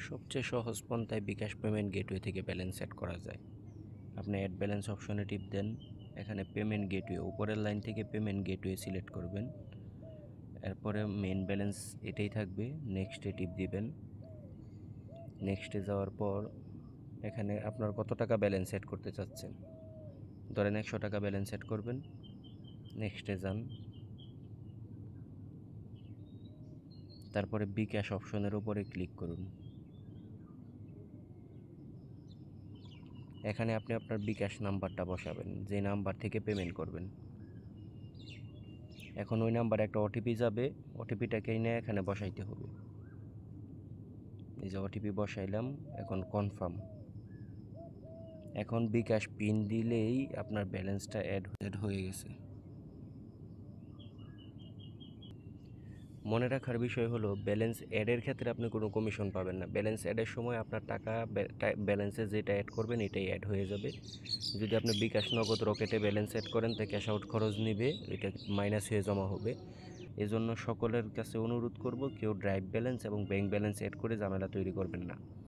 সবচেয়ে সহজ পন্থায় বিকাশ পেমেন্ট গেটওয়ে থেকে ব্যালেন্স সেট করা যায়। আপনি অ্যাড ব্যালেন্স অপশনে টিপ দেন। এখানে পেমেন্ট গেটওয়ে উপরের লাইন থেকে পেমেন্ট গেটওয়ে সিলেক্ট করবেন। এরপরে মেইন ব্যালেন্স এটাই থাকবে, নেক্সটে টিপ দিবেন। নেক্সটে যাওয়ার পর এখানে আপনার কত টাকা ব্যালেন্স সেট করতে চাচ্ছেন, ধরেন 100 টাকা ব্যালেন্স সেট করবেন। নেক্সটে যান, তারপরে বিকাশ অপশনের উপরে ক্লিক করুন। এখানে আপনি আপনার বিকাশ নাম্বারটা বসাবেন, যে নাম্বার থেকে পেমেন্ট করবেন। এখন ওই নাম্বারে একটা ওটিপি যাবে, ওটিপিটাকে এনে এখানে বসাইতে হবে। এই যে ওটিপি বসাইলাম, এখন কনফার্ম। এখন বিকাশ পিন দিলেই আপনার ব্যালেন্সটা অ্যাড হয়ে গেছে। মনে রাখার বিষয় হলো, ব্যালেন্স অ্যাডের ক্ষেত্রে আপনি কোনো কমিশন পাবেন না। ব্যালেন্স অ্যাডের সময় আপনার টাকা ব্যালেন্সে যেটা অ্যাড করবেন এটাই অ্যাড হয়ে যাবে। যদি আপনি বিকাশ নগদ রকেটে ব্যালেন্স অ্যাড করেন তা ক্যাশ আউট খরচ নেবে, এটা মাইনাস হয়ে জমা হবে। এজন্য সকলের কাছে অনুরোধ করব, কেউ ড্রাইভ ব্যালেন্স এবং ব্যাংক ব্যালেন্স অ্যাড করে ঝামেলা তৈরি করবেন না।